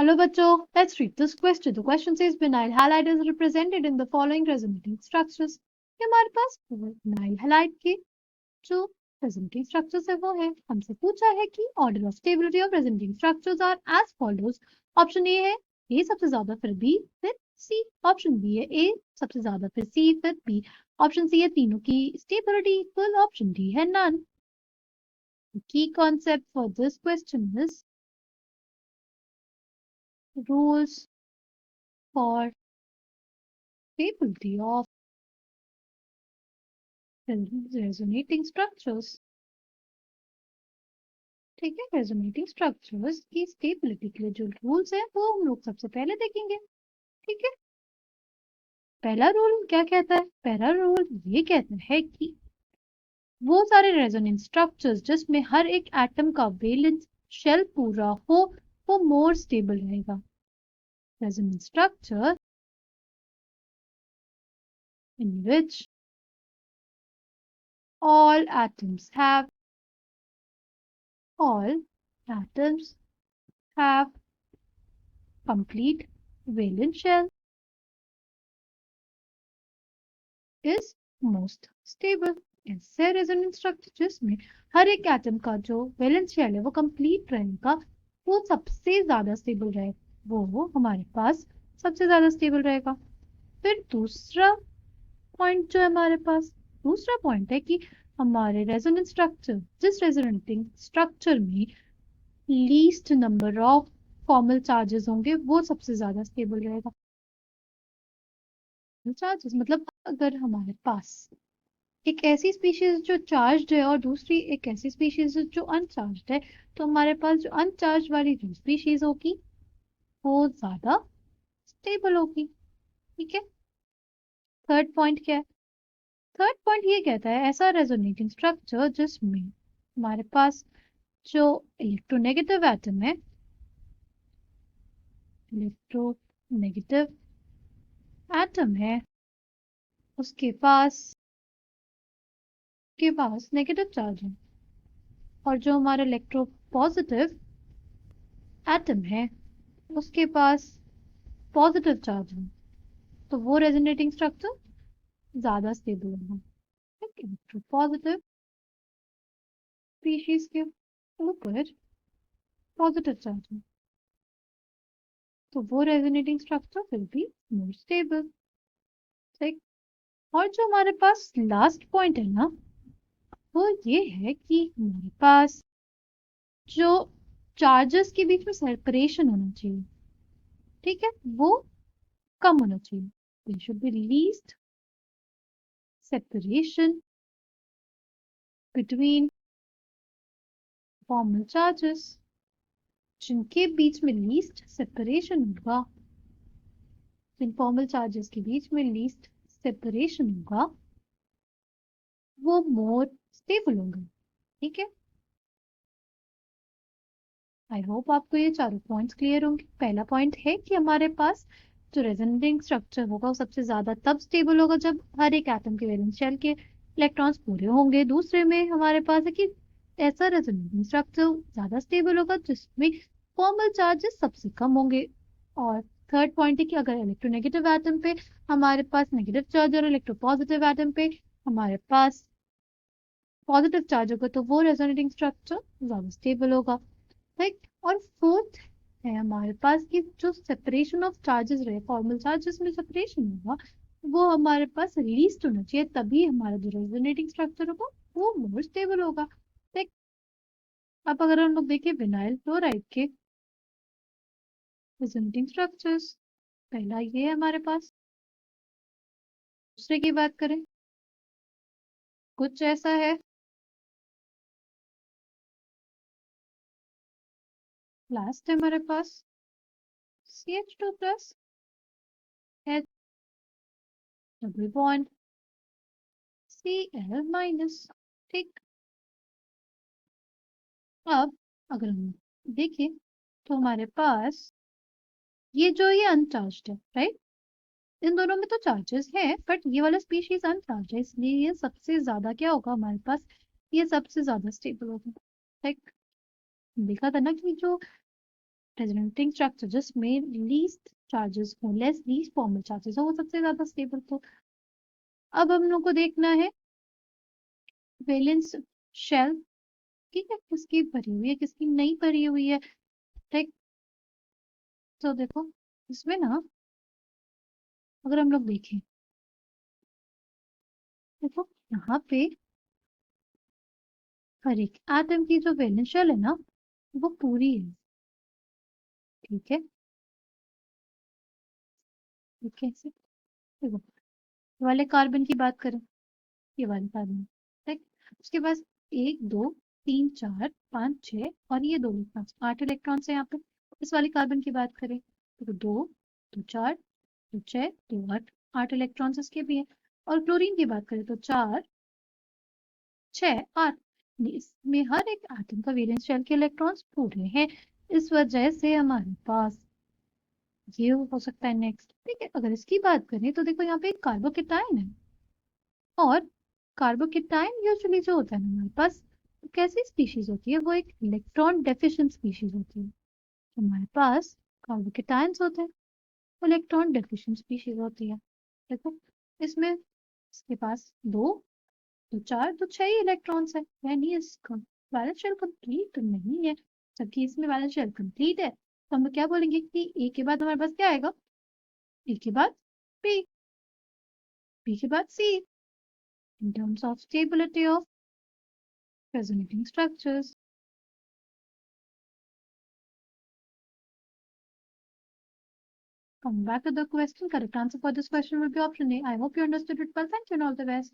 Hello, bachcho. Let's read this question. The question says vinyl halide is represented in the following resonating structures. ये हमारे पास vinyl halide के जो resonating structures है वो है हमसे पूछा है कि order of stability of resonating structures are as follows. Option A है A सबसे ज्यादा फिर B फिर C. Option B है A सबसे ज्यादा फिर C फिर B. Option C है तीनों की stability equal. Option D है none. The key concept for this question is rules for stability of resonating structures. ठीक है, रेजोनेटिंग स्ट्रक्चर्स की स्टेबिलिटी के लिए जो रूल्स है वो हम लोग सबसे पहले देखेंगे। ठीक है, पहला रूल क्या कहता है? पहला रूल ये कहता है कि वो सारे रेजोनेंस स्ट्रक्चर्स जिसमें हर एक एटम का वैलेंस शेल पूरा हो वो मोर स्टेबल रहेगा। Resonance structure in which all atoms have complete valence shell is most stable. ऐसे रेजोनेंस स्ट्रक्चर जिसमें हर एक एटम का जो वैलेंस शेल है वो कंप्लीट रहेगा वो सबसे ज्यादा स्टेबल रहेगा, वो हमारे पास सबसे ज्यादा स्टेबल रहेगा। फिर दूसरा पॉइंट जो है हमारे पास, दूसरा पॉइंट है कि हमारे रेजोनेंस स्ट्रक्चर जिस रेजोनेटिंग स्ट्रक्चर में least number of formal charges होंगे वो सबसे ज्यादा स्टेबल रहेगा। चार्जेस मतलब अगर हमारे पास एक ऐसी स्पीशीज जो चार्ज्ड है और दूसरी एक ऐसी स्पीशीज जो अनचार्ज्ड है, तो हमारे पास जो अनचार्ज वाली जो स्पीशीज होगी वो ज्यादा स्टेबल होगी। ठीक है, थर्ड पॉइंट क्या है? थर्ड पॉइंट ये कहता है ऐसा रेजोनेटिंग स्ट्रक्चर जिसमें हमारे पास जो इलेक्ट्रोनेगेटिव एटम है, इलेक्ट्रोनेगेटिव एटम है उसके पास नेगेटिव चार्ज है और जो हमारा इलेक्ट्रोपॉजिटिव एटम है उसके पास पॉजिटिव चार्ज है, तो वो रेजोनेटिंग स्ट्रक्चर ज्यादा स्टेबल होगा। इलेक्ट्रोपॉजिटिव स्पीशीज के ऊपर पॉजिटिव चार्ज है तो वो resonating structure will be more stable. ठीक, और जो हमारे पास लास्ट पॉइंट है ना वो ये है कि हमारे पास जो चार्जेस के बीच में सेपरेशन होना चाहिए, ठीक है, वो कम होना चाहिए। There should be least separation between formal charges. जिनके बीच में लीस्ट सेपरेशन होगा, जिन फॉर्मल चार्जेस के बीच में लीस्ट सेपरेशन होगा वो मोर स्टेबल होंगे। ठीक है, आई होप आपको ये चारों पॉइंट्स क्लियर होंगे। पहला पॉइंट है कि हमारे पास जो रेजोनेटिंग स्ट्रक्चर होगा वो सबसे ज्यादा तब स्टेबल होगा जब हर एक एटम के वैलेंस शेल के इलेक्ट्रॉन्स पूरे होंगे। दूसरे में हमारे पास है कि ऐसा रेजोनेटिंग स्ट्रक्चर ज्यादा स्टेबल होगा जिसमें फॉर्मल चार्जेस सबसे कम होंगे। और थर्ड पॉइंट है कि अगर इलेक्ट्रोनेगेटिव एटम पे हमारे पास नेगेटिव चार्ज और इलेक्ट्रोपॉजिटिव एटम पे हमारे पास पॉजिटिव चार्ज होगा तो वो रेजोनेटिंग स्ट्रक्चर ज्यादा स्टेबल होगा। राइट, और फोर्थ है हमारे पास कि जो सेपरेशन ऑफ चार्जेस रहे, फॉर्मल चार्जेस में सेपरेशन होगा वो हमारे पास लीस्ट होना चाहिए, तभी हमारा जो रेजोनेटिंग स्ट्रक्चर होगा वो मोर स्टेबल होगा। देख, अब अगर हम लोग देखें विनाइल क्लोराइड के रेजोनेटिंग स्ट्रक्चर्स, पहला ये है हमारे पास। दूसरे की बात करें, कुछ ऐसा है। लास्ट है हमारे पास CH2 plus H double bond Cl minus. ठीक, अब अगर हम देखें तो हमारे पास ये अनचार्ज्ड है, राइट। इन दोनों में तो चार्जेस है बट ये वाला स्पीशीज अनचार्ज है, इसलिए ये सबसे ज्यादा क्या होगा हमारे पास, ये सबसे ज्यादा स्टेबल होगा। लाइक देखा था ना कि जो resonating structure जिसमें least charges हो, least formal charges हो, वो सबसे ज्यादा स्टेबल। तो अब हम लोग को देखना है वैलेंस शेल, ठीक है, किसकी भरी हुई है किसकी नहीं भरी हुई है, ठीक। तो देखो इसमें ना, अगर हम लोग देखें, देखो यहाँ पे हर एक एटम की जो वैलेंस शेल है ना, वो पूरी है, ठीक है। ठीक है ऐसे देखो, ये वाले कार्बन की बात करें, ये वाले कार्बन, ठीक। उसके पास एक दो तीन चार पाँच छः और ये दो इलेक्ट्रॉन, आठ इलेक्ट्रॉन्स है यहाँ पे। इस वाले कार्बन की बात करें तो दो, दो चार, दो छः, दो आठ, आठ इलेक्ट्रॉन्स इसके भी है। और क्लोरीन की बात करें तो चार, छः, आठ। इसमें हर एक एटम का वैलेंस शेल के इलेक्ट्रॉन्स पूरे हैं। इस वजह से हमारे पास ये हो सकता है नेक्स्ट, ठीक है। अगर इसकी बात करें तो देखो यहाँ पे एक कार्बोकेटाइन है, और कार्बोकेटाइन यूजुअली जो होता है ना हमारे पास, कैसी स्पीशीज होती है, वो एक इलेक्ट्रॉन डेफिशिएंट स्पीशीज होती है। तो हमारे पास कार्बोकेटाइंस होते हैं, वो इलेक्ट्रॉन डेफिशिएंट स्पीशीज होती है। देखो इसमें इसके पास दो, दो चार, दो छह ही इलेक्ट्रॉन्स है, यानी इसका वैलेंस शेल कंप्लीट नहीं है। जबकि इसमें वैलेंस शेल कंप्लीट है, तो हम क्या बोलेंगे कि ए के बाद हमारे पास क्या आएगा, ए के बाद बी, बी के बाद सी, in terms of stability of resonating structures. Coming back to the question, correct answer for this question will be option A. I hope you understood it well. Thank you and all the best.